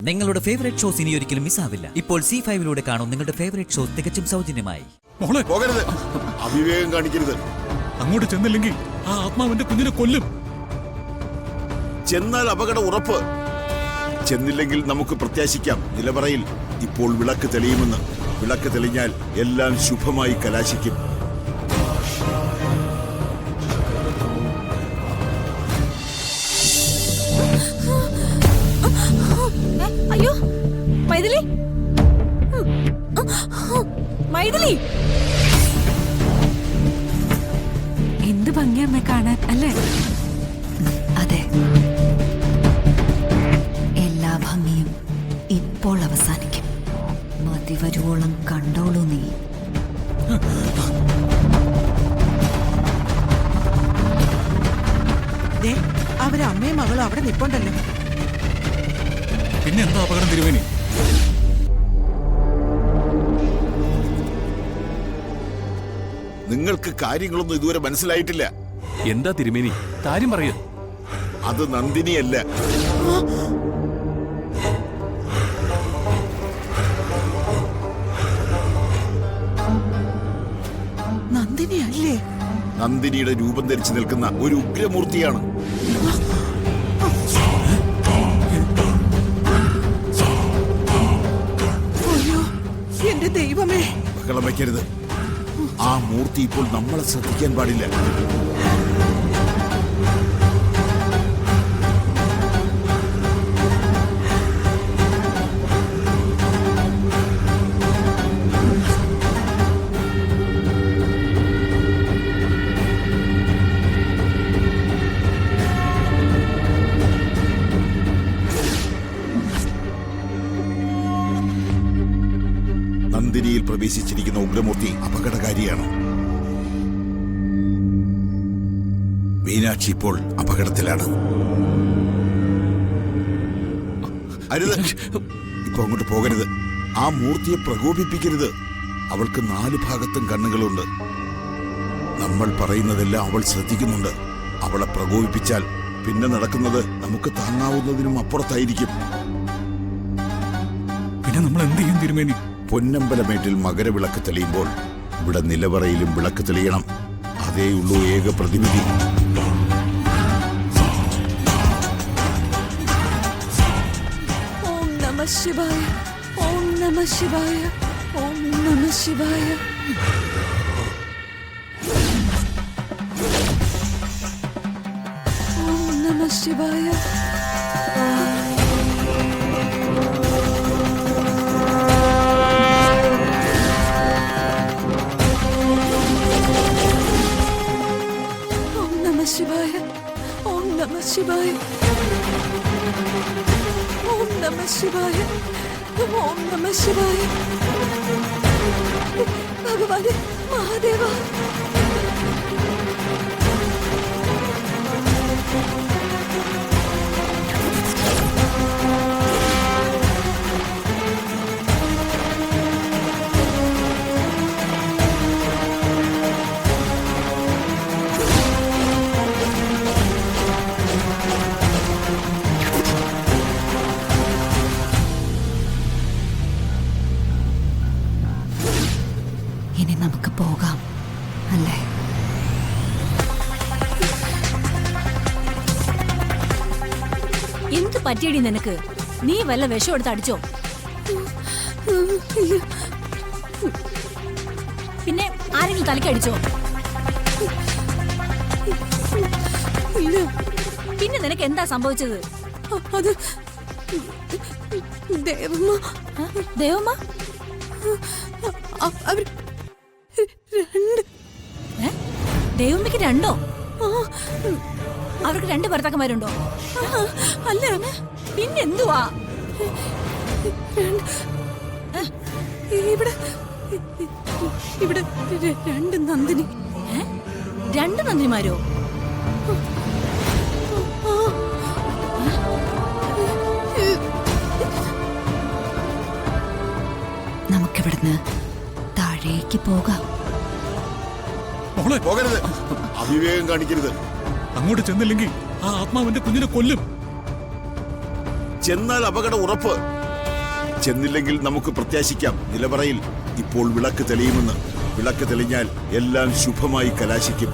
നിങ്ങളുടെ favourite shows ഇനി ഒരിക്കലും മിസ്സാവില്ല. ഇപ്പോൾ C5 കാണും നിങ്ങളുടെ ഫേവറേറ്റ് ഷോസ് തികച്ചും സൗജന്യമായി. മോളെ പോകരുത്, അവിവേകം കാണിക്കരുത്. അങ്ങോട്ട് ചെന്നില്ലെങ്കിൽ ആ ആത്മാവിന്റെ കുഞ്ഞിനെ കൊല്ലും. ചെന്നാൽ അപകടം ഉറപ്പ്. ചെന്നില്ലെങ്കിൽ നമുക്ക് പ്രത്യാശിക്കാം. നിലവറയിൽ ഇപ്പോൾ വിളക്ക് തെളിയുമെന്ന്. വിളക്ക് തെളിഞ്ഞാൽ എല്ലാം ശുഭമായി കലാശിക്കും. അയ്യോ മൈഥിലി, മൈഥിലി, എന്ത് ഭംഗിയമ്മ കാണാൻ അല്ലേ? അതെ, എല്ലാ ഭംഗിയും ഇപ്പോൾ അവസാനിക്കും. മതി വരുവോളം കണ്ടോളൂ നീ. അവരെ അമ്മയും മകളും അവിടെ നിപ്പുണ്ടല്ലോ. പിന്നെ എന്താ അപകടം തിരുവേനി? നിങ്ങൾക്ക് കാര്യങ്ങളൊന്നും ഇതുവരെ മനസ്സിലായിട്ടില്ല. എന്താ തിരുമേനി, കാര്യം പറയൂ. അത് നന്ദിനിയല്ല. നന്ദിനിയല്ലേ? നന്ദിനിയുടെ രൂപം ധരിച്ചു നിൽക്കുന്ന ഒരു ഉഗ്രമൂർത്തിയാണ്. അയ്യോ എന്റെ ദൈവമേ! ബഹളം വയ്ക്കരുത്. ആ മൂർത്തി ഇപ്പോൾ നമ്മളെ ശ്രദ്ധിക്കാൻ പാടില്ല. നന്ദിനിയിൽ പ്രവേശിച്ചിരിക്കുന്ന ഉഗ്രമൂർത്തി അപകടകാരിയാണ്. മീനാക്ഷി ഇപ്പോൾ അപകടത്തിലാണ്. അരുത്, ഇപ്പൊ അങ്ങോട്ട് പോകരുത്. ആ മൂർത്തിയെ പ്രകോപിപ്പിക്കരുത്. അവൾക്ക് 4 ഭാഗത്തും കണ്ണുകളുണ്ട്. നമ്മൾ പറയുന്നതെല്ലാം അവൾ ശ്രദ്ധിക്കുന്നുണ്ട്. അവളെ പ്രകോപിപ്പിച്ചാൽ പിന്നെ നടക്കുന്നത് നമുക്ക് താങ്ങാവുന്നതിനും അപ്പുറത്തായിരിക്കും. പിന്നെ നമ്മൾ എന്ത് ചെയ്യും തിരുമേനി? പൊന്നമ്പലമേട്ടിൽ മകരവിളക്ക് തെളിയുമ്പോൾ ഇവിടെ നിലവറയിലും വിളക്ക് തെളിയണം. അതേയുള്ളൂ ഏക പ്രതിനിധി. ഓം നമഃ ശിവായ, ഓം നമഃ ശിവായ, ഓം നമഃ ശിവായ. ഓം നമഃ ശിവായ. ശിവായ, ഓം നമഃ ശിവായ, ഓം നമഃ ശിവായ, ഓം നമഃ ശിവായ. ഭഗവാനെ മഹാദേവ, ഇനി നമുക്ക് പോകാം അല്ലേ? എന്ത് പറ്റിയടി നിനക്ക്? നീ വല്ല വിഷം എടുത്ത് അടിച്ചോ? പിന്നെ ആരെങ്കിലും തലക്കടിച്ചോ? പിന്നെ നിനക്ക് എന്താ സംഭവിച്ചത്? അത് ദേവമ്മ. ദേവമ്മ? അവർ 2. ദേവമ്മയ്ക്ക് 2ഓ? അവർക്ക് 2 ഭർത്താക്കന്മാരുണ്ടോ? അല്ല, പിന്നെന്തുവാ? ഇവിടെ ഇവിടെ 2 നന്ദിനി. 2 നന്ദിനിമാരോ? നമുക്കിവിടുന്ന് താഴേക്ക് പോകാം. മോളെ പോകരുത്, അവിവേകം കാണിക്കരുത്. അങ്ങോട്ട് ചെന്നില്ലെങ്കിൽ ആ ആത്മാവിന്റെ കുഞ്ഞിനെ കൊല്ലും. ചെന്നാൽ അപകടം ഉറപ്പ്. ചെന്നില്ലെങ്കിൽ നമുക്ക് പ്രത്യാശിക്കാം നിലവറയിൽ ഇപ്പോൾ വിളക്ക് തെളിയുമെന്ന്. വിളക്ക് തെളിഞ്ഞാൽ എല്ലാം ശുഭമായി കലാശിക്കും.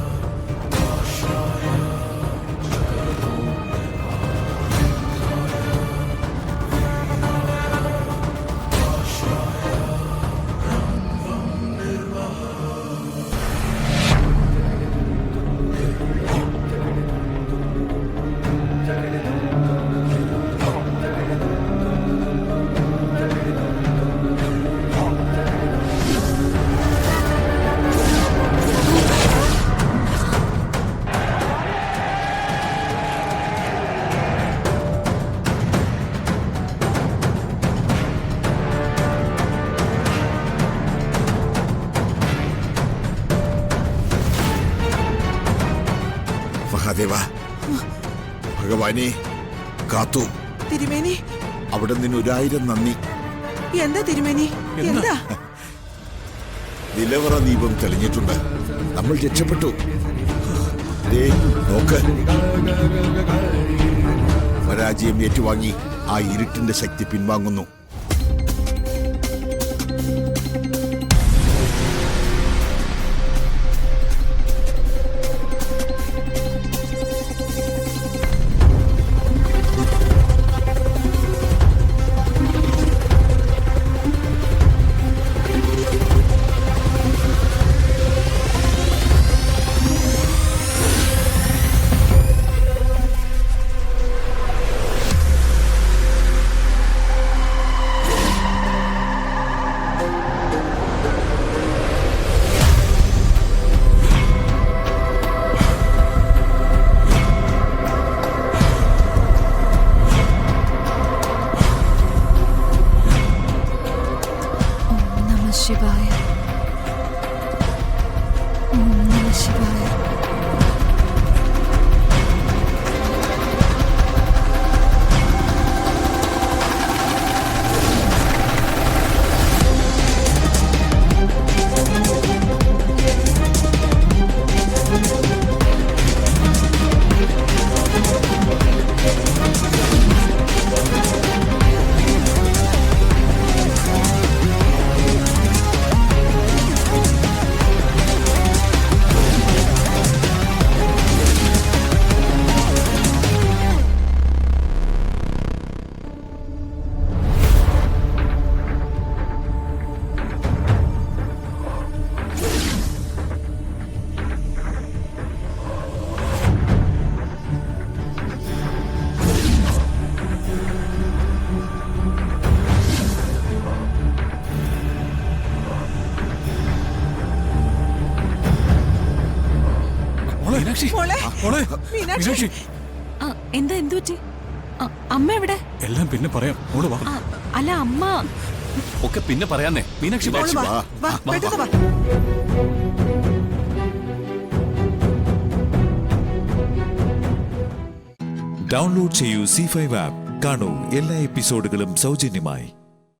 മഹാദേവ, ഭഗവാനെ കാത്തു. തിരുമേനി, അവിടെ നിന്ന് 1000 നന്ദി. എന്താ തിരുമേനി? എന്താ? നിലവറ ദീപം തെളിഞ്ഞിട്ടുണ്ട്. നമ്മൾ രക്ഷപ്പെട്ടു. ദേ നോക്ക്, പരാജയം ഏറ്റുവാങ്ങി ആ ഇരുട്ടിന്റെ ശക്തി പിൻവാങ്ങുന്നു. ശിവായ. ഓം നമഃ ശിവായ. മീനാക്ഷി, മോളെ, മോളെ, മീനാക്ഷി. മീനാക്ഷി, എന്താ എന്തു പറ്റി? അമ്മ എവിടെ? എല്ലാം പിന്നെ പറയാം. മോള് വാ. അല്ല അമ്മ. ഒക്കെ പിന്നെ പറയാന്നേ. മീനാക്ഷി വാ. മോള് വാ, വാ, പെട്ടെന്ന് വാ. ഡൗൺലോഡ് ചെയ്യൂ C5 ആപ്പ്. കാണൂ എല്ലാ എപ്പിസോഡുകളും സൗജന്യമായി.